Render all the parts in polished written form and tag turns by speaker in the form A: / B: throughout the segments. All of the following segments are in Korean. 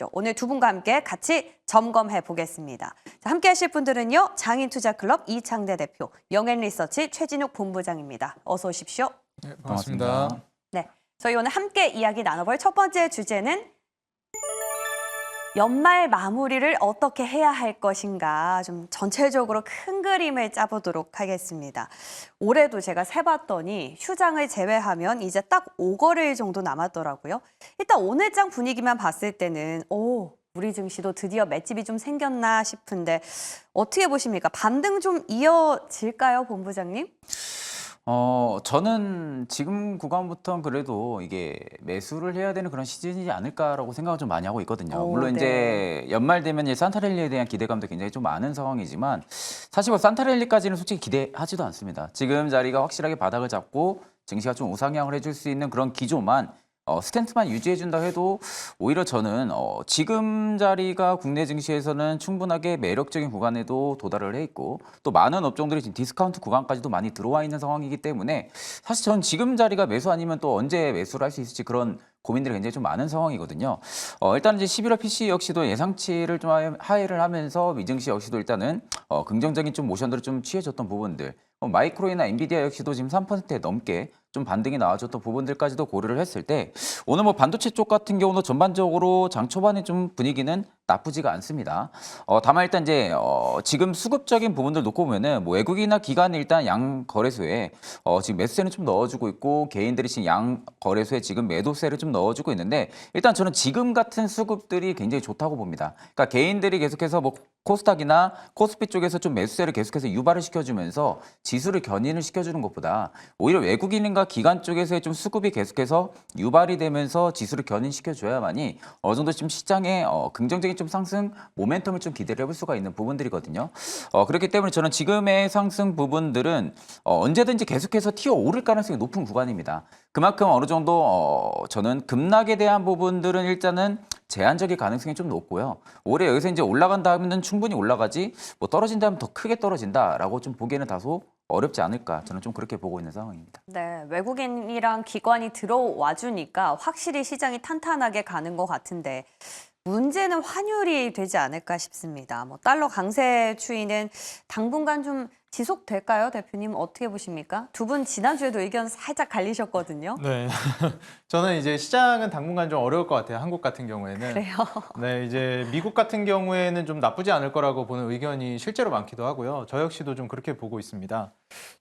A: 주시죠. 오늘 두 분과 함께 같이 점검해 보겠습니다. 자, 함께 하실 분들은요. 장인투자클럽 이창대 대표, 영앤리서치 최진욱 본부장입니다. 어서 오십시오.
B: 네, 반갑습니다.
A: 네, 저희 오늘 함께 이야기 나눠볼 첫 번째 주제는 연말 마무리를 어떻게 해야 할 것인가 좀 전체적으로 큰 그림을 짜보도록 하겠습니다. 올해도 제가 세봤더니 휴장을 제외하면 이제 딱 5거래일 정도 남았더라고요. 일단 오늘 장 분위기만 봤을 때는 우리 증시도 드디어 맷집이 좀 생겼나 싶은데 어떻게 보십니까? 반등 좀 이어질까요, 본부장님?
B: 저는 지금 구간부터는 그래도 이게 매수를 해야 되는 그런 시즌이지 않을까라고 생각을 좀 많이 하고 있거든요. 물론
A: 네.
B: 이제 연말 되면 이제 산타랠리에 대한 기대감도 굉장히 좀 많은 상황이지만 사실 뭐 산타랠리까지는 솔직히 기대하지도 않습니다. 지금 자리가 확실하게 바닥을 잡고 증시가 좀 우상향을 해줄 수 있는 그런 기조만 스탠스만 유지해준다 해도 오히려 저는 지금 자리가 국내 증시에서는 충분하게 매력적인 구간에도 도달을 해 있고 또 많은 업종들이 지금 디스카운트 구간까지도 많이 들어와 있는 상황이기 때문에 사실 저는 지금 자리가 매수 아니면 또 언제 매수를 할 수 있을지 그런 고민들이 굉장히 좀 많은 상황이거든요. 일단 이제 11월 PC 역시도 예상치를 좀 하회를 하면서 미증시 역시도 일단은 긍정적인 좀 모션들을 좀 취해줬던 부분들, 마이크로이나 엔비디아 역시도 지금 3%에 넘게 좀 반등이 나와줬던 부분들까지도 고려를 했을 때 오늘 뭐 반도체 쪽 같은 경우도 전반적으로 장 초반에 좀 분위기는 나쁘지가 않습니다. 다만 일단 이제 지금 수급적인 부분들 놓고 보면은 뭐 외국이나 기관이 일단 양 거래소에 지금 매수세는 좀 넣어주고 있고 개인들이 지금 양 거래소에 지금 매도세를 좀 넣어주고 있는데 일단 저는 지금 같은 수급들이 굉장히 좋다고 봅니다. 그러니까 개인들이 계속해서 뭐 코스닥이나 코스피 쪽에서 좀 매수세를 계속해서 유발을 시켜주면서 지수를 견인을 시켜주는 것보다 오히려 외국인과 기관 쪽에서의 좀 수급이 계속해서 유발이 되면서 지수를 견인시켜줘야만이 어느 정도 지금 시장에 긍정적인 좀 상승 모멘텀을 좀 기대를 해볼 수가 있는 부분들이거든요. 그렇기 때문에 저는 지금의 상승 부분들은 언제든지 계속해서 튀어오를 가능성이 높은 구간입니다. 그만큼 어느 정도 저는 급락에 대한 부분들은 일단은 제한적인 가능성이 좀 높고요. 올해 여기서 이제 올라간다 하면 충분히 올라가지 뭐 떨어진다 하면 더 크게 떨어진다라고 좀 보기에는 다소 어렵지 않을까 저는 좀 그렇게 보고 있는 상황입니다.
A: 네, 외국인이랑 기관이 들어와 주니까 확실히 시장이 탄탄하게 가는 것 같은데 문제는 환율이 되지 않을까 싶습니다. 뭐 달러 강세 추이는 당분간 좀 지속될까요, 대표님? 어떻게 보십니까? 두 분 지난주에도 의견 살짝 갈리셨거든요.
C: 네. 저는 이제 시장은 당분간 좀 어려울 것 같아요. 한국 같은 경우에는.
A: 그래요.
C: 네, 이제 미국 같은 경우에는 좀 나쁘지 않을 거라고 보는 의견이 실제로 많기도 하고요. 저 역시도 좀 그렇게 보고 있습니다.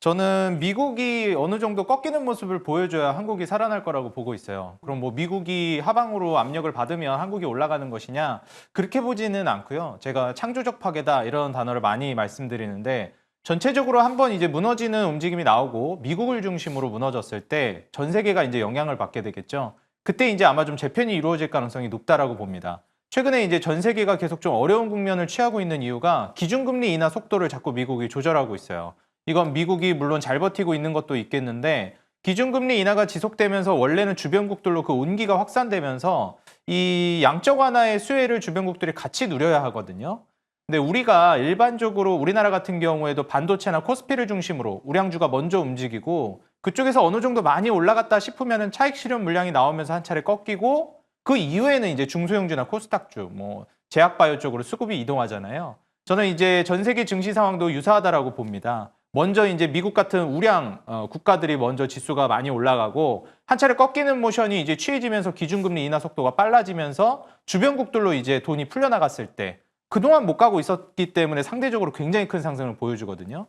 C: 저는 미국이 어느 정도 꺾이는 모습을 보여줘야 한국이 살아날 거라고 보고 있어요. 그럼 뭐 미국이 하방으로 압력을 받으면 한국이 올라가는 것이냐? 그렇게 보지는 않고요. 제가 창조적 파괴다 이런 단어를 많이 말씀드리는데 전체적으로 한번 이제 무너지는 움직임이 나오고 미국을 중심으로 무너졌을 때 전 세계가 이제 영향을 받게 되겠죠. 그때 이제 아마 좀 재편이 이루어질 가능성이 높다라고 봅니다. 최근에 이제 전 세계가 계속 좀 어려운 국면을 취하고 있는 이유가 기준금리 인하 속도를 자꾸 미국이 조절하고 있어요. 이건 미국이 물론 잘 버티고 있는 것도 있겠는데 기준금리 인하가 지속되면서 원래는 주변국들로 그 온기가 확산되면서 이 양적 완화의 수혜를 주변국들이 같이 누려야 하거든요. 근데 우리가 일반적으로 우리나라 같은 경우에도 반도체나 코스피를 중심으로 우량주가 먼저 움직이고 그쪽에서 어느 정도 많이 올라갔다 싶으면 차익 실현 물량이 나오면서 한 차례 꺾이고 그 이후에는 이제 중소형주나 코스닥주, 뭐 제약바이오 쪽으로 수급이 이동하잖아요. 저는 이제 전 세계 증시 상황도 유사하다라고 봅니다. 먼저 이제 미국 같은 우량 국가들이 먼저 지수가 많이 올라가고 한 차례 꺾이는 모션이 이제 취해지면서 기준금리 인하 속도가 빨라지면서 주변국들로 이제 돈이 풀려나갔을 때 그동안 못 가고 있었기 때문에 상대적으로 굉장히 큰 상승을 보여주거든요.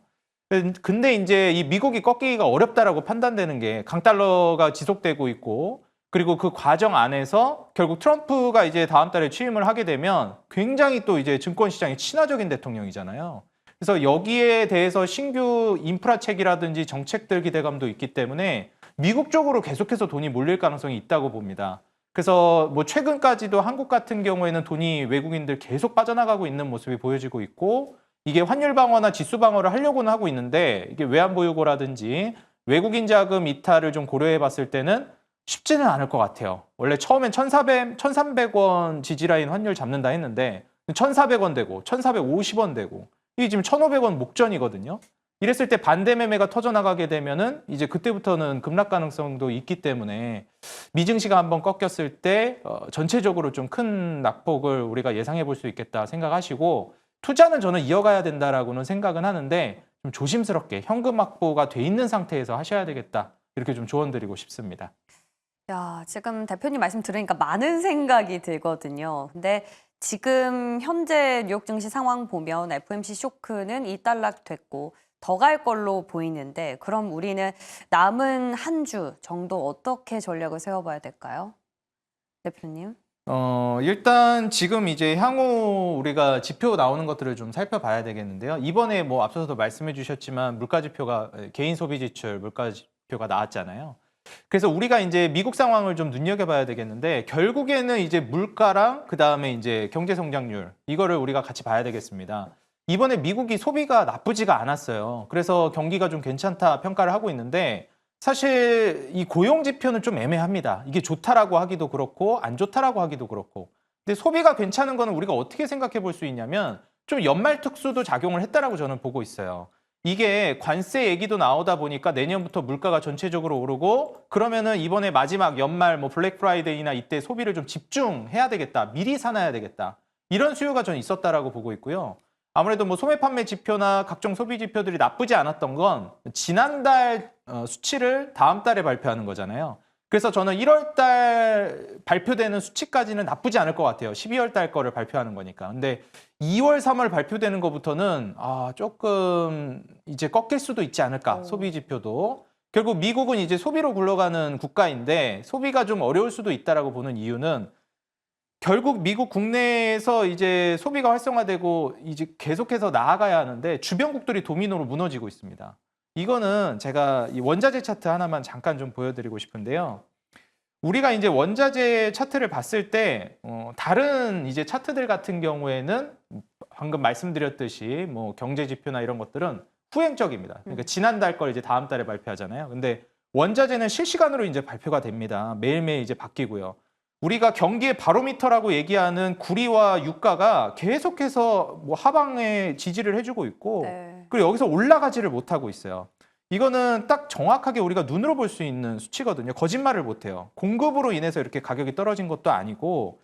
C: 근데 이제 이 미국이 꺾이기가 어렵다라고 판단되는 게 강달러가 지속되고 있고 그리고 그 과정 안에서 결국 트럼프가 이제 다음 달에 취임을 하게 되면 굉장히 또 이제 증권시장이 친화적인 대통령이잖아요. 그래서 여기에 대해서 신규 인프라책이라든지 정책들 기대감도 있기 때문에 미국 쪽으로 계속해서 돈이 몰릴 가능성이 있다고 봅니다. 그래서 뭐 최근까지도 한국 같은 경우에는 돈이 외국인들 계속 빠져나가고 있는 모습이 보여지고 있고 이게 환율 방어나 지수 방어를 하려고는 하고 있는데 이게 외환보유고라든지 외국인 자금 이탈을 좀 고려해 봤을 때는 쉽지는 않을 것 같아요. 원래 처음엔 1,300원 지지라인 환율 잡는다 했는데 1,400원 되고 1,450원 되고 이게 지금 1,500원 목전이거든요. 이랬을 때 반대 매매가 터져나가게 되면은 이제 그때부터는 급락 가능성도 있기 때문에 미증시가 한번 꺾였을 때 전체적으로 좀 큰 낙폭을 우리가 예상해 볼 수 있겠다 생각하시고 투자는 저는 이어가야 된다라고는 생각은 하는데 좀 조심스럽게 현금 확보가 돼 있는 상태에서 하셔야 되겠다. 이렇게 좀 조언드리고 싶습니다.
A: 야, 지금 대표님 말씀 들으니까 많은 생각이 들거든요. 근데 지금 현재 뉴욕 증시 상황 보면 FOMC 쇼크는 이탈락됐고 더 갈 걸로 보이는데 그럼 우리는 남은 한 주 정도 어떻게 전략을 세워봐야 될까요? 대표님?
C: 일단 지금 이제 향후 우리가 지표 나오는 것들을 좀 살펴봐야 되겠는데요. 이번에 뭐 앞서서도 말씀해 주셨지만 물가 지표가 개인 소비 지출 물가 지표가 나왔잖아요. 그래서 우리가 이제 미국 상황을 좀 눈여겨봐야 되겠는데 결국에는 이제 물가랑 그다음에 이제 경제 성장률 이거를 우리가 같이 봐야 되겠습니다. 이번에 미국이 소비가 나쁘지가 않았어요. 그래서 경기가 좀 괜찮다 평가를 하고 있는데 사실 이 고용 지표는 좀 애매합니다. 이게 좋다라고 하기도 그렇고 안 좋다라고 하기도 그렇고. 근데 소비가 괜찮은 거는 우리가 어떻게 생각해 볼 수 있냐면 좀 연말 특수도 작용을 했다라고 저는 보고 있어요. 이게 관세 얘기도 나오다 보니까 내년부터 물가가 전체적으로 오르고 그러면은 이번에 마지막 연말 뭐 블랙 프라이데이나 이때 소비를 좀 집중해야 되겠다. 미리 사놔야 되겠다. 이런 수요가 전 있었다라고 보고 있고요. 아무래도 뭐 소매 판매 지표나 각종 소비 지표들이 나쁘지 않았던 건 지난달 수치를 다음 달에 발표하는 거잖아요. 그래서 저는 1월 달 발표되는 수치까지는 나쁘지 않을 것 같아요. 12월 달 거를 발표하는 거니까. 근데 2월, 3월 발표되는 것부터는 조금 이제 꺾일 수도 있지 않을까. 소비 지표도. 결국 미국은 이제 소비로 굴러가는 국가인데 소비가 좀 어려울 수도 있다라고 보는 이유는 결국 미국 국내에서 이제 소비가 활성화되고 이제 계속해서 나아가야 하는데 주변국들이 도미노로 무너지고 있습니다. 이거는 제가 이 원자재 차트 하나만 잠깐 좀 보여드리고 싶은데요. 우리가 이제 원자재 차트를 봤을 때 다른 이제 차트들 같은 경우에는 방금 말씀드렸듯이 뭐 경제 지표나 이런 것들은 후행적입니다. 그러니까 지난달 걸 이제 다음 달에 발표하잖아요. 근데 원자재는 실시간으로 이제 발표가 됩니다. 매일매일 이제 바뀌고요. 우리가 경기의 바로미터라고 얘기하는 구리와 유가가 계속해서 뭐 하방에 지지를 해주고 있고
A: 네.
C: 그리고 여기서 올라가지를 못하고 있어요. 이거는 딱 정확하게 우리가 눈으로 볼 수 있는 수치거든요. 거짓말을 못해요. 공급으로 인해서 이렇게 가격이 떨어진 것도 아니고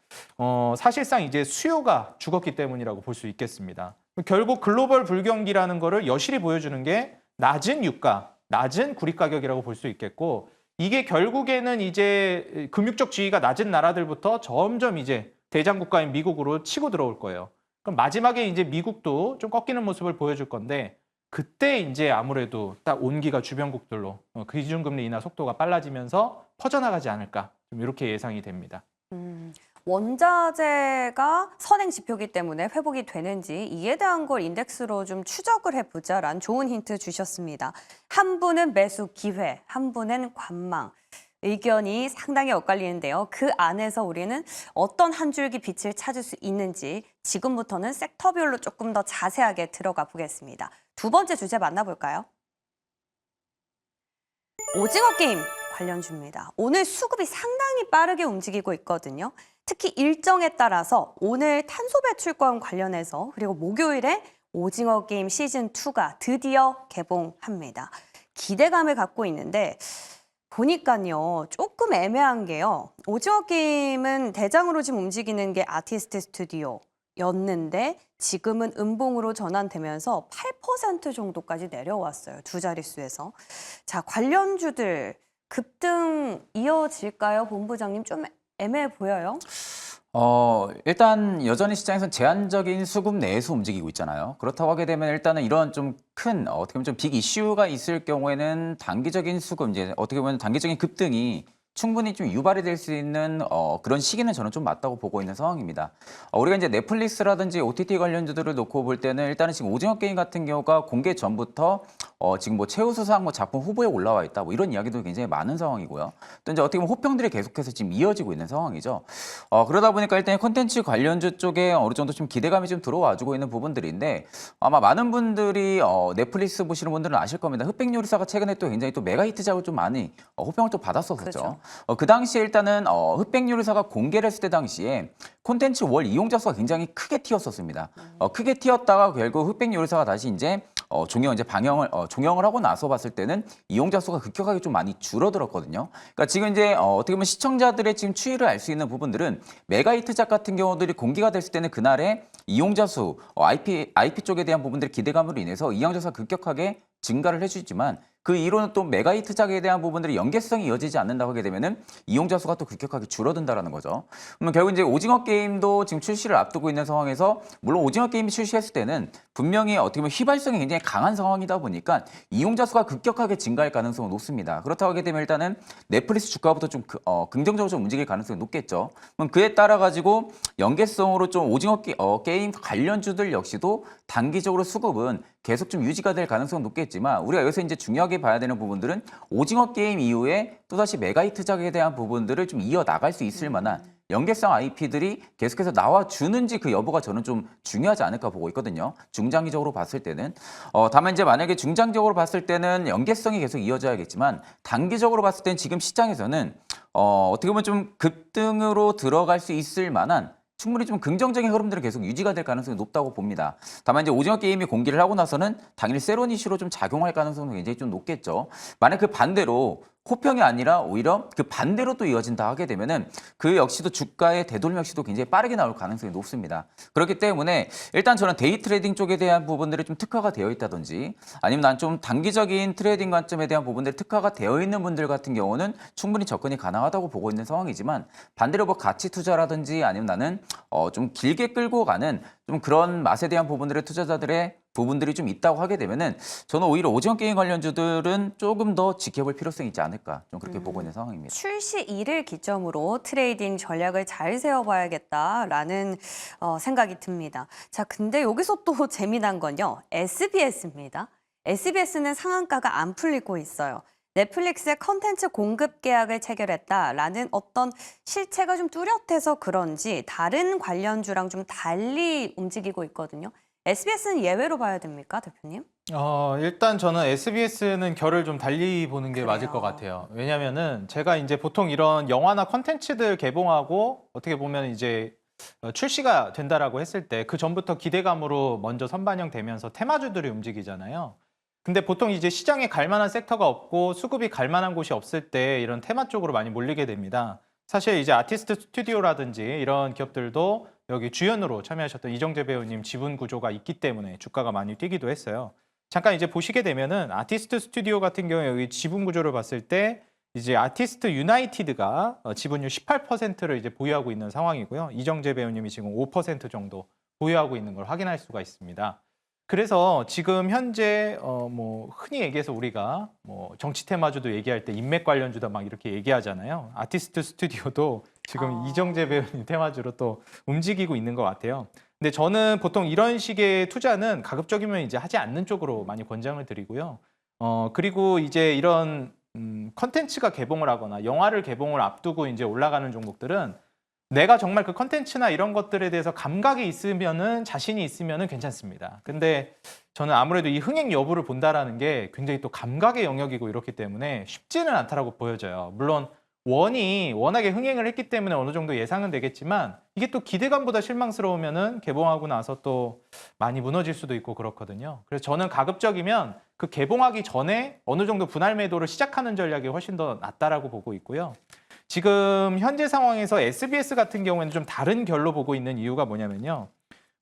C: 사실상 이제 수요가 죽었기 때문이라고 볼 수 있겠습니다. 결국 글로벌 불경기라는 거를 여실히 보여주는 게 낮은 유가, 낮은 구리 가격이라고 볼 수 있겠고 이게 결국에는 이제 금융적 지위가 낮은 나라들부터 점점 이제 대장 국가인 미국으로 치고 들어올 거예요. 그럼 마지막에 이제 미국도 좀 꺾이는 모습을 보여줄 건데 그때 이제 아무래도 딱 온기가 주변국들로 기준금리 인하 속도가 빨라지면서 퍼져나가지 않을까 좀 이렇게 예상이 됩니다.
A: 원자재가 선행 지표기 때문에 회복이 되는지 이에 대한 걸 인덱스로 좀 추적을 해보자라는 좋은 힌트 주셨습니다. 한 분은 매수 기회, 한 분은 관망. 의견이 상당히 엇갈리는데요. 그 안에서 우리는 어떤 한 줄기 빛을 찾을 수 있는지 지금부터는 섹터별로 조금 더 자세하게 들어가 보겠습니다. 두 번째 주제 만나볼까요? 오징어 게임 관련주입니다. 오늘 수급이 상당히 빠르게 움직이고 있거든요. 특히 일정에 따라서 오늘 탄소 배출권 관련해서 그리고 목요일에 오징어 게임 시즌2가 드디어 개봉합니다. 기대감을 갖고 있는데 보니까요 조금 애매한 게요. 오징어 게임은 대장으로 지금 움직이는 게 아티스트 스튜디오였는데 지금은 음봉으로 전환되면서 8% 정도까지 내려왔어요. 두 자릿수에서. 자, 관련주들 급등 이어질까요? 본부장님 좀 애매해 보여요.
B: 일단 여전히 시장에서는 제한적인 수급 내에서 움직이고 있잖아요. 그렇다고 하게 되면 일단은 이런 좀 큰 어떻게 보면 좀 빅 이슈가 있을 경우에는 단기적인 수급 이제 어떻게 보면 단기적인 급등이 충분히 좀 유발이 될 수 있는 그런 시기는 저는 좀 맞다고 보고 있는 상황입니다. 우리가 이제 넷플릭스라든지 OTT 관련주들을 놓고 볼 때는 일단은 지금 오징어 게임 같은 경우가 공개 전부터 지금 뭐 최우수상 뭐 작품 후보에 올라와 있다 뭐 이런 이야기도 굉장히 많은 상황이고요. 또 이제 어떻게 보면 호평들이 계속해서 지금 이어지고 있는 상황이죠. 그러다 보니까 일단 콘텐츠 관련주 쪽에 어느 정도 좀 기대감이 좀 들어와주고 있는 부분들인데 아마 많은 분들이 넷플릭스 보시는 분들은 아실 겁니다. 흑백요리사가 최근에 또 굉장히 또 메가 히트작을 좀 많이 호평을 또 받았었죠.
A: 그렇죠.
B: 그 당시에 일단은 흑백요리사가 공개를 했을 때 당시에 콘텐츠 월 이용자 수가 굉장히 크게 튀었었습니다. 크게 튀었다가 결국 흑백요리사가 다시 이제 종영을 하고 나서 봤을 때는 이용자 수가 급격하게 좀 많이 줄어들었거든요. 그러니까 지금 이제 어떻게 보면 시청자들의 지금 추이를 알 수 있는 부분들은 메가히트작 같은 경우들이 공개가 됐을 때는 그날에 이용자 수, IP 쪽에 대한 부분들의 기대감으로 인해서 이용자 수가 급격하게 증가를 해주지만 그 이로는 또 메가히트작에 대한 부분들이 연계성이 이어지지 않는다고 하게 되면은 이용자 수가 또 급격하게 줄어든다라는 거죠. 그러면 결국 이제 오징어 게임도 지금 출시를 앞두고 있는 상황에서 물론 오징어 게임이 출시했을 때는 분명히 어떻게 보면 휘발성이 굉장히 강한 상황이다 보니까 이용자 수가 급격하게 증가할 가능성은 높습니다. 그렇다고 하게 되면 일단은 넷플릭스 주가부터 좀 긍정적으로 좀 움직일 가능성이 높겠죠. 그럼 그에 따라 가지고 연계성으로 좀 오징어 게임 관련주들 역시도 단기적으로 수급은 계속 좀 유지가 될 가능성은 높겠지만 우리가 여기서 이제 중요하게 봐야 되는 부분들은 오징어 게임 이후에 또다시 메가히트작에 대한 부분들을 좀 이어나갈 수 있을 만한 연계성 IP들이 계속해서 나와주는지 그 여부가 저는 좀 중요하지 않을까 보고 있거든요. 중장기적으로 봤을 때는. 다만 이제 만약에 중장기적으로 봤을 때는 연계성이 계속 이어져야겠지만 단기적으로 봤을 때는 지금 시장에서는 어떻게 보면 좀 급등으로 들어갈 수 있을 만한 충분히 좀 긍정적인 흐름들은 계속 유지가 될 가능성이 높다고 봅니다. 다만 이제 오징어 게임이 공개를 하고 나서는 당연히 세론 이슈로 좀 작용할 가능성은 굉장히 좀 높겠죠. 만약 그 반대로 호평이 아니라 오히려 그 반대로 또 이어진다 하게 되면은 그 역시도 주가의 되돌림 역시도 굉장히 빠르게 나올 가능성이 높습니다. 그렇기 때문에 일단 저는 데이 트레이딩 쪽에 대한 부분들이 좀 특화가 되어 있다든지 아니면 난 좀 단기적인 트레이딩 관점에 대한 부분들이 특화가 되어 있는 분들 같은 경우는 충분히 접근이 가능하다고 보고 있는 상황이지만 반대로 뭐 가치 투자라든지 아니면 나는 좀 길게 끌고 가는 좀 그런 맛에 대한 부분들의 투자자들의 부분들이 좀 있다고 하게 되면은 저는 오히려 오징어 게임 관련주들은 조금 더 지켜볼 필요성이 있지 않을까 좀 그렇게 보고 있는 상황입니다.
A: 출시일을 기점으로 트레이딩 전략을 잘 세워봐야겠다라는 생각이 듭니다. 자, 근데 여기서 또 재미난 건요. SBS입니다. SBS는 상한가가 안 풀리고 있어요. 넷플릭스의 컨텐츠 공급 계약을 체결했다라는 어떤 실체가 좀 뚜렷해서 그런지 다른 관련주랑 좀 달리 움직이고 있거든요. SBS는 예외로 봐야 됩니까, 대표님?
C: 일단 저는 SBS는 결을 좀 달리 보는 게 맞을 것 같아요. 왜냐면은 제가 이제 보통 이런 영화나 컨텐츠들 개봉하고 어떻게 보면 이제 출시가 된다라고 했을 때 그 전부터 기대감으로 먼저 선반영되면서 테마주들이 움직이잖아요. 근데 보통 이제 시장에 갈 만한 섹터가 없고 수급이 갈 만한 곳이 없을 때 이런 테마 쪽으로 많이 몰리게 됩니다. 사실 이제 아티스트 스튜디오라든지 이런 기업들도 여기 주연으로 참여하셨던 이정재 배우님 지분 구조가 있기 때문에 주가가 많이 뛰기도 했어요. 잠깐 이제 보시게 되면은 아티스트 스튜디오 같은 경우에 여기 지분 구조를 봤을 때 이제 아티스트 유나이티드가 지분율 18%를 이제 보유하고 있는 상황이고요. 이정재 배우님이 지금 5% 정도 보유하고 있는 걸 확인할 수가 있습니다. 그래서 지금 현재 뭐 흔히 얘기해서 우리가 뭐 정치 테마주도 얘기할 때 인맥 관련주다 막 이렇게 얘기하잖아요. 아티스트 스튜디오도 지금 이정재 배우님 테마주로 또 움직이고 있는 것 같아요. 근데 저는 보통 이런 식의 투자는 가급적이면 이제 하지 않는 쪽으로 많이 권장을 드리고요. 그리고 이제 이런 컨텐츠가 개봉을 하거나 영화를 개봉을 앞두고 이제 올라가는 종목들은 내가 정말 그 컨텐츠나 이런 것들에 대해서 감각이 있으면은 자신이 있으면은 괜찮습니다. 근데 저는 아무래도 이 흥행 여부를 본다라는 게 굉장히 또 감각의 영역이고 이렇기 때문에 쉽지는 않다라고 보여져요. 물론 원이 워낙에 흥행을 했기 때문에 어느 정도 예상은 되겠지만 이게 또 기대감보다 실망스러우면은 개봉하고 나서 또 많이 무너질 수도 있고 그렇거든요. 그래서 저는 가급적이면 그 개봉하기 전에 어느 정도 분할 매도를 시작하는 전략이 훨씬 더 낫다라고 보고 있고요. 지금 현재 상황에서 SBS 같은 경우에는 좀 다른 결로 보고 있는 이유가 뭐냐면요.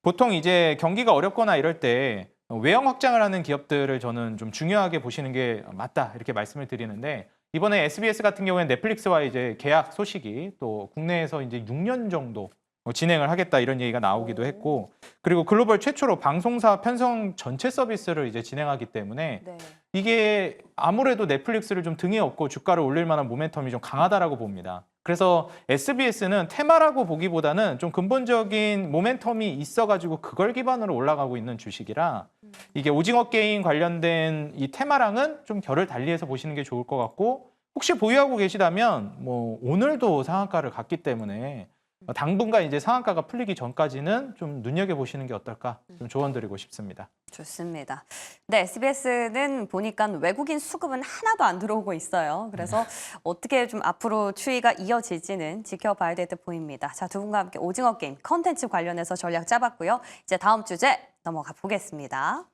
C: 보통 이제 경기가 어렵거나 이럴 때 외형 확장을 하는 기업들을 저는 좀 중요하게 보시는 게 맞다 이렇게 말씀을 드리는데 이번에 SBS 같은 경우에는 넷플릭스와 이제 계약 소식이 또 국내에서 이제 6년 정도 진행을 하겠다 이런 얘기가 나오기도 했고 그리고 글로벌 최초로 방송사 편성 전체 서비스를 이제 진행하기 때문에
A: 네.
C: 이게 아무래도 넷플릭스를 좀 등에 업고 주가를 올릴 만한 모멘텀이 좀 강하다라고 봅니다. 그래서 SBS는 테마라고 보기보다는 좀 근본적인 모멘텀이 있어가지고 그걸 기반으로 올라가고 있는 주식이라 이게 오징어 게임 관련된 이 테마랑은 좀 결을 달리해서 보시는 게 좋을 것 같고 혹시 보유하고 계시다면 뭐 오늘도 상한가를 갔기 때문에 당분간 이제 상한가가 풀리기 전까지는 좀 눈여겨보시는 게 어떨까 좀 조언드리고 싶습니다.
A: 좋습니다. 네, SBS는 보니까 외국인 수급은 하나도 안 들어오고 있어요. 그래서 어떻게 좀 앞으로 추이가 이어질지는 지켜봐야 될 듯 보입니다. 자, 두 분과 함께 오징어 게임 컨텐츠 관련해서 전략 짜봤고요. 이제 다음 주제 넘어가 보겠습니다.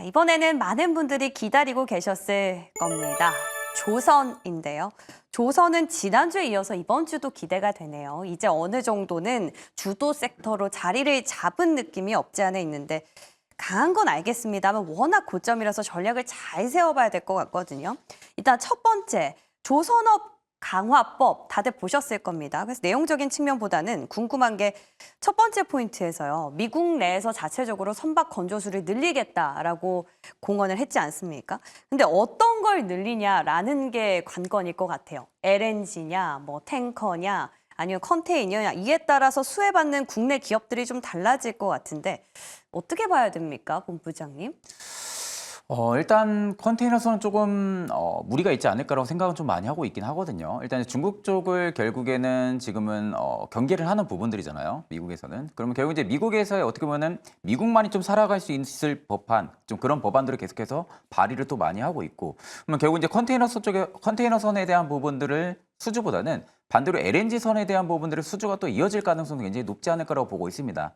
A: 이번에는 많은 분들이 기다리고 계셨을 겁니다. 조선인데요. 조선은 지난주에 이어서 이번 주도 기대가 되네요. 이제 어느 정도는 주도 섹터로 자리를 잡은 느낌이 없지 않아 있는데 강한 건 알겠습니다만 워낙 고점이라서 전략을 잘 세워봐야 될 것 같거든요. 일단 첫 번째, 조선업 강화법 다들 보셨을 겁니다. 그래서 내용적인 측면보다는 궁금한 게 첫 번째 포인트에서요. 미국 내에서 자체적으로 선박 건조수를 늘리겠다라고 공언을 했지 않습니까? 근데 어떤 걸 늘리냐라는 게 관건일 것 같아요. LNG냐, 뭐 탱커냐, 아니면 컨테이너냐 이에 따라서 수혜받는 국내 기업들이 좀 달라질 것 같은데 어떻게 봐야 됩니까, 본부장님?
B: 일단 컨테이너선은 조금 무리가 있지 않을까라고 생각은 좀 많이 하고 있긴 하거든요. 일단 중국 쪽을 결국에는 지금은 경계를 하는 부분들이잖아요. 미국에서는. 그러면 결국 이제 미국에서의 어떻게 보면은 미국만이 좀 살아갈 수 있을 법한 좀 그런 법안들을 계속해서 발의를 또 많이 하고 있고. 그러면 결국 이제 컨테이너선에 대한 부분들을 수주보다는 반대로 LNG선에 대한 부분들의 수주가 또 이어질 가능성이 굉장히 높지 않을 거라고 보고 있습니다.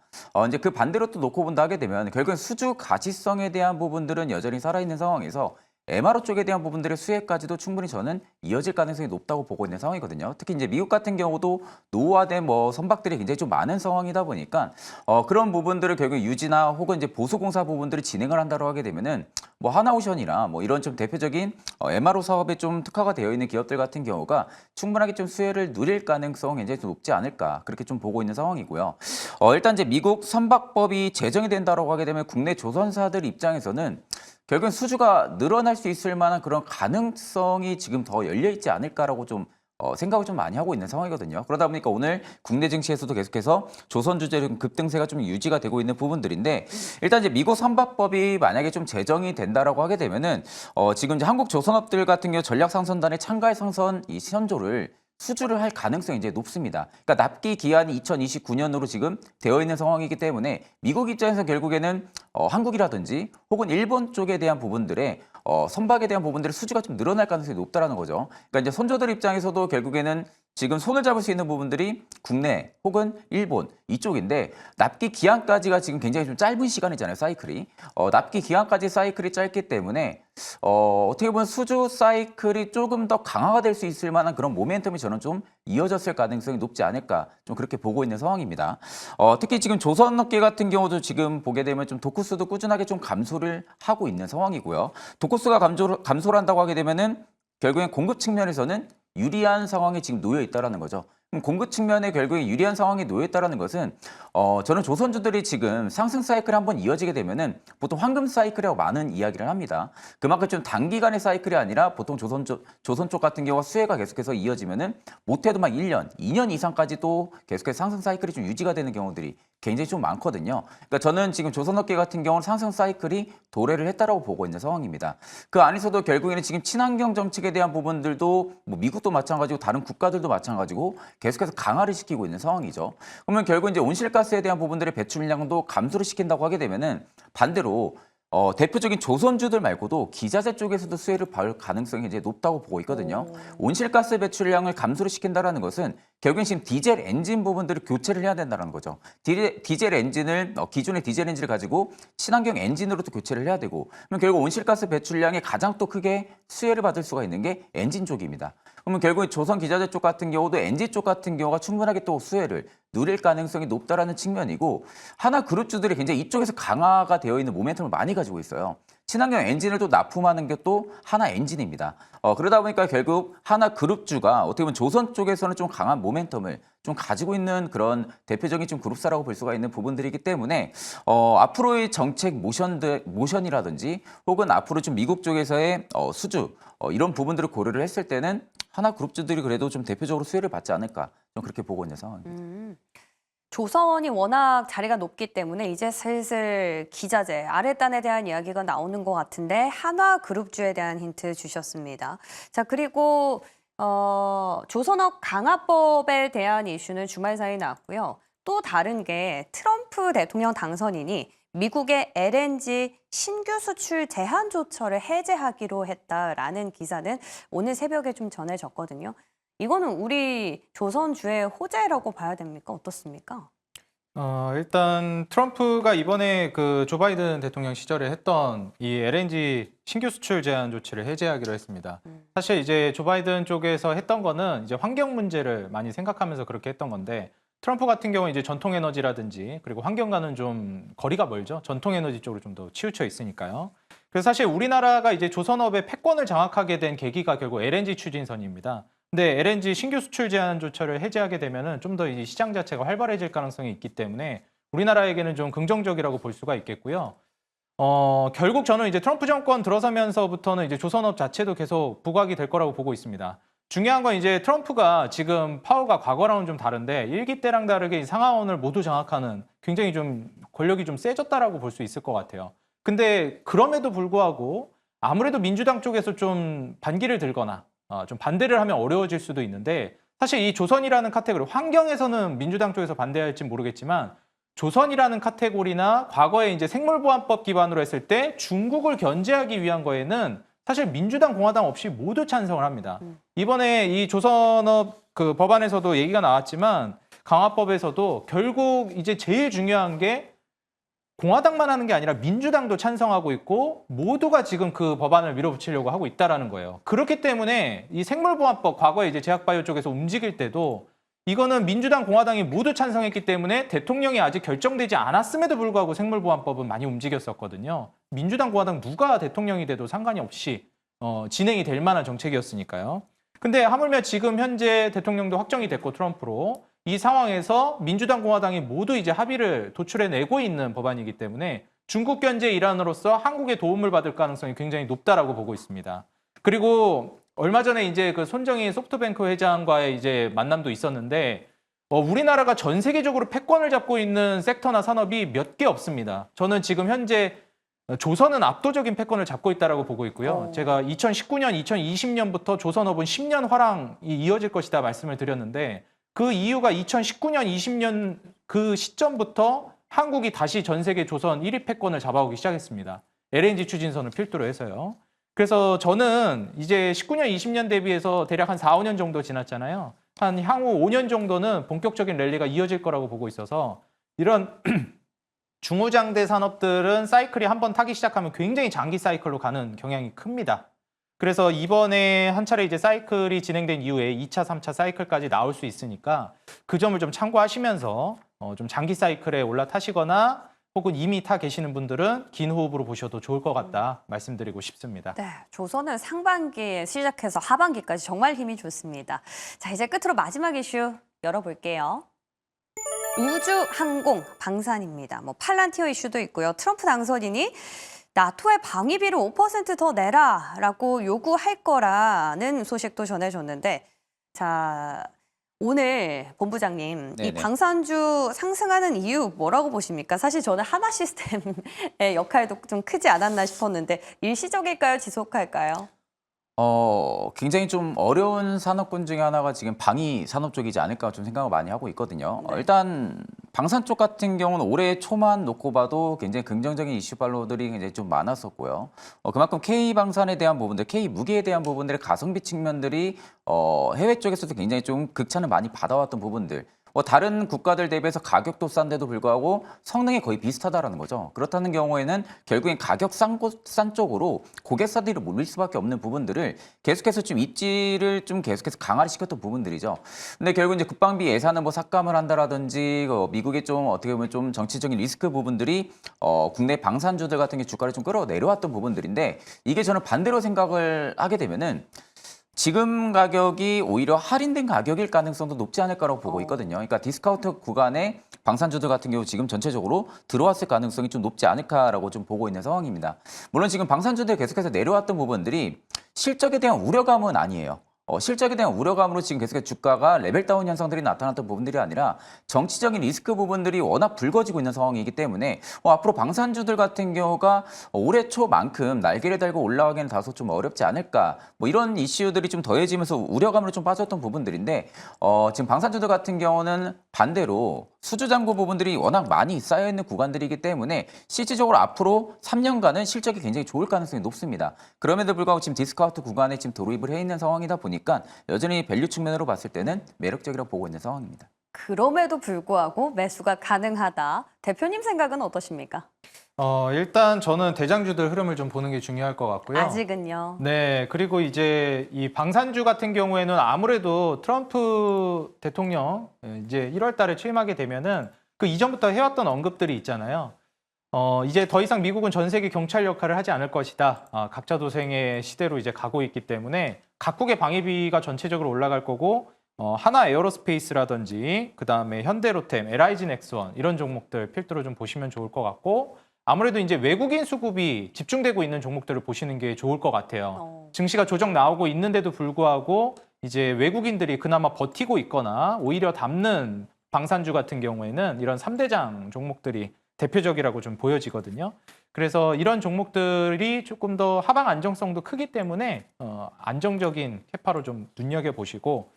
B: 이제 그 반대로 또 놓고 본다 하게 되면 결국엔 수주 가치성에 대한 부분들은 여전히 살아있는 상황에서 MRO 쪽에 대한 부분들의 수혜까지도 충분히 저는 이어질 가능성이 높다고 보고 있는 상황이거든요. 특히 이제 미국 같은 경우도 노후화된 선박들이 굉장히 좀 많은 상황이다 보니까 그런 부분들을 결국 유지나 혹은 이제 보수공사 부분들을 진행을 한다고 하게 되면은 하나오션이나 이런 좀 대표적인 MRO 사업에 좀 특화가 되어 있는 기업들 같은 경우가 충분하게 좀 수혜를 누릴 가능성이 굉장히 좀 높지 않을까 그렇게 좀 보고 있는 상황이고요. 일단 이제 미국 선박법이 제정이 된다고 하게 되면 국내 조선사들 입장에서는 결국은 수주가 늘어날 수 있을 만한 그런 가능성이 지금 더 열려 있지 않을까라고 좀 생각을 좀 많이 하고 있는 상황이거든요. 그러다 보니까 오늘 국내 증시에서도 계속해서 조선 주재료 급등세가 좀 유지가 되고 있는 부분들인데 일단 이제 미국 선박법이 만약에 좀 제정이 된다라고 하게 되면은 지금 이제 한국 조선업들 같은 경우 전략 상선단의 참가의 상선 이 선조를 수주를 할 가능성이 이제 높습니다. 그러니까 납기 기한이 2029년으로 지금 되어 있는 상황이기 때문에 미국 입장에서 결국에는 한국이라든지 혹은 일본 쪽에 대한 부분들의 선박에 대한 부분들의 수주가 좀 늘어날 가능성이 높다라는 거죠. 그러니까 이제 선조들 입장에서도 결국에는 지금 손을 잡을 수 있는 부분들이 국내 혹은 일본 이쪽인데 납기 기한까지가 지금 굉장히 좀 짧은 시간이잖아요, 사이클이. 납기 기한까지 사이클이 짧기 때문에 어떻게 보면 수주 사이클이 조금 더 강화가 될 수 있을 만한 그런 모멘텀이 저는 좀 이어졌을 가능성이 높지 않을까 좀 그렇게 보고 있는 상황입니다. 특히 지금 조선업계 같은 경우도 지금 보게 되면 좀 도쿠수도 꾸준하게 좀 감소를 하고 있는 상황이고요. 도쿠수가 감소를 한다고 하게 되면은 결국엔 공급 측면에서는 유리한 상황에 지금 놓여 있다라는 거죠. 그럼 공급 측면에 결국에 유리한 상황에 놓여 있다라는 것은 저는 조선주들이 지금 상승 사이클이 한번 이어지게 되면은 보통 황금 사이클이라고 많은 이야기를 합니다. 그만큼 좀 단기간의 사이클이 아니라 보통 조선 쪽 같은 경우가 수혜가 계속해서 이어지면은 못해도 막 1년, 2년 이상까지 또 계속해서 상승 사이클이 좀 유지가 되는 경우들이 굉장히 좀 많거든요. 그러니까 저는 지금 조선업계 같은 경우는 상승 사이클이 도래를 했다라고 보고 있는 상황입니다. 그 안에서도 결국에는 지금 친환경 정책에 대한 부분들도 미국도 마찬가지고 다른 국가들도 마찬가지고 계속해서 강화를 시키고 있는 상황이죠. 그러면 결국 이제 온실가스에 대한 부분들의 배출량도 감소를 시킨다고 하게 되면은 반대로 대표적인 조선주들 말고도 기자재 쪽에서도 수혜를 받을 가능성이 이제 높다고 보고 있거든요. 온실가스 배출량을 감소를 시킨다라는 것은 결국엔 지금 디젤 엔진 부분들을 교체를 해야 된다는 거죠. 디젤 엔진을 기존의 디젤 엔진을 가지고 친환경 엔진으로 또 교체를 해야 되고 그러면 결국 온실가스 배출량이 가장 또 크게 수혜를 받을 수가 있는 게 엔진 쪽입니다. 그러면 결국 조선 기자재 쪽 같은 경우도 엔진 쪽 같은 경우가 충분하게 또 수혜를 누릴 가능성이 높다라는 측면이고 하나 그룹주들이 굉장히 이쪽에서 강화가 되어 있는 모멘텀을 많이 가지고 있어요. 친환경 엔진을 또 납품하는 게 또 하나 엔진입니다. 그러다 보니까 결국 하나 그룹주가 어떻게 보면 조선 쪽에서는 좀 강한 모멘텀을 좀 가지고 있는 그런 대표적인 좀 그룹사라고 볼 수가 있는 부분들이기 때문에 앞으로의 정책 모션이라든지 혹은 앞으로 좀 미국 쪽에서의 수주 이런 부분들을 고려를 했을 때는 하나 그룹주들이 그래도 좀 대표적으로 수혜를 받지 않을까 좀 그렇게 보고 있는 상황입니다.
A: 조선이 워낙 자리가 높기 때문에 이제 슬슬 기자재, 아랫단에 대한 이야기가 나오는 것 같은데 한화그룹주에 대한 힌트 주셨습니다. 자, 그리고 조선업 강화법에 대한 이슈는 주말 사이 나왔고요. 또 다른 게 트럼프 대통령 당선인이 미국의 LNG 신규 수출 제한 조처를 해제하기로 했다라는 기사는 오늘 새벽에 좀 전해졌거든요. 이거는 우리 조선주의 호재라고 봐야 됩니까? 어떻습니까?
C: 일단 트럼프가 이번에 그 조 바이든 대통령 시절에 했던 이 LNG 신규 수출 제한 조치를 해제하기로 했습니다. 사실 이제 조 바이든 쪽에서 했던 거는 이제 환경 문제를 많이 생각하면서 그렇게 했던 건데 트럼프 같은 경우는 이제 전통 에너지라든지 그리고 환경과는 좀 거리가 멀죠. 전통 에너지 쪽으로 좀 더 치우쳐 있으니까요. 그래서 사실 우리나라가 이제 조선업의 패권을 장악하게 된 계기가 결국 LNG 추진선입니다. 근데 LNG 신규 수출 제한 조처를 해제하게 되면은 좀 더 이 시장 자체가 활발해질 가능성이 있기 때문에 우리나라에게는 좀 긍정적이라고 볼 수가 있겠고요. 결국 저는 이제 트럼프 정권 들어서면서부터는 이제 조선업 자체도 계속 부각이 될 거라고 보고 있습니다. 중요한 건 이제 트럼프가 지금 파워가 과거랑은 좀 다른데 일기 때랑 다르게 이 상하원을 모두 장악하는 굉장히 좀 권력이 좀 세졌다라고 볼 수 있을 것 같아요. 근데 그럼에도 불구하고 아무래도 민주당 쪽에서 좀 반기를 들거나 좀 반대를 하면 어려워질 수도 있는데 사실 이 조선이라는 카테고리 환경에서는 민주당 쪽에서 반대할지 모르겠지만 조선이라는 카테고리나 과거에 이제 생물보안법 기반으로 했을 때 중국을 견제하기 위한 거에는 사실 민주당, 공화당 없이 모두 찬성을 합니다. 이번에 이 조선업 그 법안에서도 얘기가 나왔지만 강화법에서도 결국 이제 제일 중요한 게 공화당만 하는 게 아니라 민주당도 찬성하고 있고 모두가 지금 그 법안을 밀어붙이려고 하고 있다라는 거예요. 그렇기 때문에 이 생물보안법 과거에 이제 제약바이오 쪽에서 움직일 때도 이거는 민주당, 공화당이 모두 찬성했기 때문에 대통령이 아직 결정되지 않았음에도 불구하고 생물보안법은 많이 움직였었거든요. 민주당, 공화당 누가 대통령이 돼도 상관이 없이 진행이 될 만한 정책이었으니까요. 근데 하물며 지금 현재 대통령도 확정이 됐고 트럼프로 이 상황에서 민주당, 공화당이 모두 이제 합의를 도출해내고 있는 법안이기 때문에 중국 견제 일환으로서 한국의 도움을 받을 가능성이 굉장히 높다라고 보고 있습니다. 그리고 얼마 전에 이제 그 손정희 소프트뱅크 회장과의 이제 만남도 있었는데 우리나라가 전 세계적으로 패권을 잡고 있는 섹터나 산업이 몇 개 없습니다. 저는 지금 현재 조선은 압도적인 패권을 잡고 있다라고 보고 있고요. 제가 2019년, 2020년부터 조선업은 10년 화랑이 이어질 것이다 말씀을 드렸는데 그 이유가 2019년, 20년 그 시점부터 한국이 다시 전 세계 조선 1위 패권을 잡아오기 시작했습니다. LNG 추진선을 필두로 해서요. 그래서 저는 이제 19년, 20년 대비해서 대략 한 4, 5년 정도 지났잖아요. 한 향후 5년 정도는 본격적인 랠리가 이어질 거라고 보고 있어서 이런 중후장대 산업들은 사이클이 한번 타기 시작하면 굉장히 장기 사이클로 가는 경향이 큽니다. 그래서 이번에 한 차례 이제 사이클이 진행된 이후에 2차, 3차 사이클까지 나올 수 있으니까 그 점을 좀 참고하시면서 좀 장기 사이클에 올라타시거나 혹은 이미 타 계시는 분들은 긴 호흡으로 보셔도 좋을 것 같다 말씀드리고 싶습니다.
A: 네, 조선은 상반기에 시작해서 하반기까지 정말 힘이 좋습니다. 자, 이제 끝으로 마지막 이슈 열어볼게요. 우주, 항공, 방산입니다. 뭐 팔란티어 이슈도 있고요. 트럼프 당선인이 나토의 방위비를 5% 더 내라라고 요구할 거라는 소식도 전해졌는데, 자, 오늘 본부장님, 이
B: 네네.
A: 방산주 상승하는 이유 뭐라고 보십니까? 사실 저는 하나 시스템의 역할도 좀 크지 않았나 싶었는데 일시적일까요? 지속할까요?
B: 굉장히 좀 어려운 산업군 중에 하나가 지금 방위 산업 쪽이지 않을까 좀 생각을 많이 하고 있거든요.
A: 네.
B: 일단 방산 쪽 같은 경우는 올해 초만 놓고 봐도 굉장히 긍정적인 이슈 발로들이 굉장히 좀 많았었고요. 그만큼 K방산에 대한 부분들, K무기에 대한 부분들의 가성비 측면들이 해외 쪽에서도 굉장히 좀 극찬을 많이 받아왔던 부분들. 다른 국가들 대비해서 가격도 싼데도 불구하고 성능이 거의 비슷하다라는 거죠. 그렇다는 경우에는 결국엔 가격 싼 쪽으로 고객사들이 몰릴 수밖에 없는 부분들을 계속해서 좀 입지를 좀 계속해서 강화를 시켰던 부분들이죠. 근데 결국 이제 국방비 예산을 뭐 삭감을 한다라든지 미국의 좀 어떻게 보면 좀 정치적인 리스크 부분들이 국내 방산주들 같은 게 주가를 좀 끌어내려왔던 부분들인데 이게 저는 반대로 생각을 하게 되면은 지금 가격이 오히려 할인된 가격일 가능성도 높지 않을까라고 보고 있거든요. 그러니까 디스카운트 구간에 방산주들 같은 경우 지금 전체적으로 들어왔을 가능성이 좀 높지 않을까라고 좀 보고 있는 상황입니다. 물론 지금 방산주들 계속해서 내려왔던 부분들이 실적에 대한 우려감은 아니에요. 실적에 대한 우려감으로 지금 계속해서 주가가 레벨 다운 현상들이 나타났던 부분들이 아니라 정치적인 리스크 부분들이 워낙 불거지고 있는 상황이기 때문에 앞으로 방산주들 같은 경우가 올해 초만큼 날개를 달고 올라가기는 다소 좀 어렵지 않을까 뭐 이런 이슈들이 좀 더해지면서 우려감으로 좀 빠졌던 부분들인데 지금 방산주들 같은 경우는 반대로 수주잔고 부분들이 워낙 많이 쌓여있는 구간들이기 때문에 실질적으로 앞으로 3년간은 실적이 굉장히 좋을 가능성이 높습니다. 그럼에도 불구하고 지금 디스카운트 구간에 지금 돌입을 해 있는 상황이다 보니까 여전히 밸류 측면으로 봤을 때는 매력적이라고 보고 있는 상황입니다.
A: 그럼에도 불구하고 매수가 가능하다. 대표님 생각은 어떠십니까?
C: 일단 저는 대장주들 흐름을 좀 보는 게 중요할 것 같고요.
A: 아직은요.
C: 네, 그리고 이제 이 방산주 같은 경우에는 아무래도 트럼프 대통령 이제 1월 달에 취임하게 되면은 그 이전부터 해왔던 언급들이 있잖아요. 이제 더 이상 미국은 전 세계 경찰 역할을 하지 않을 것이다. 각자 도생의 시대로 이제 가고 있기 때문에 각국의 방위비가 전체적으로 올라갈 거고 하나 에어로스페이스라든지 그다음에 현대로템, LIG 넥스원 이런 종목들 필두로 좀 보시면 좋을 것 같고 아무래도 이제 외국인 수급이 집중되고 있는 종목들을 보시는 게 좋을 것 같아요. 증시가 조정 나오고 있는데도 불구하고 이제 외국인들이 그나마 버티고 있거나 오히려 담는 방산주 같은 경우에는 이런 3대장 종목들이 대표적이라고 좀 보여지거든요. 그래서 이런 종목들이 조금 더 하방 안정성도 크기 때문에 안정적인 캐파로 좀 눈여겨보시고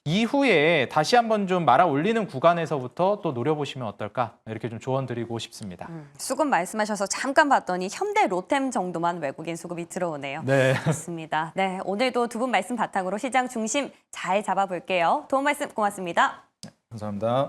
C: 이후에 다시 한번 좀 말아 올리는 구간에서부터 또 노려보시면 어떨까 이렇게 좀 조언 드리고 싶습니다.
A: 수급 말씀하셔서 잠깐 봤더니 현대 로템 정도만 외국인 수급이 들어오네요.
C: 네.
A: 좋습니다. 네, 오늘도 두 분 말씀 바탕으로 시장 중심 잘 잡아볼게요. 도움 말씀 고맙습니다.
C: 감사합니다.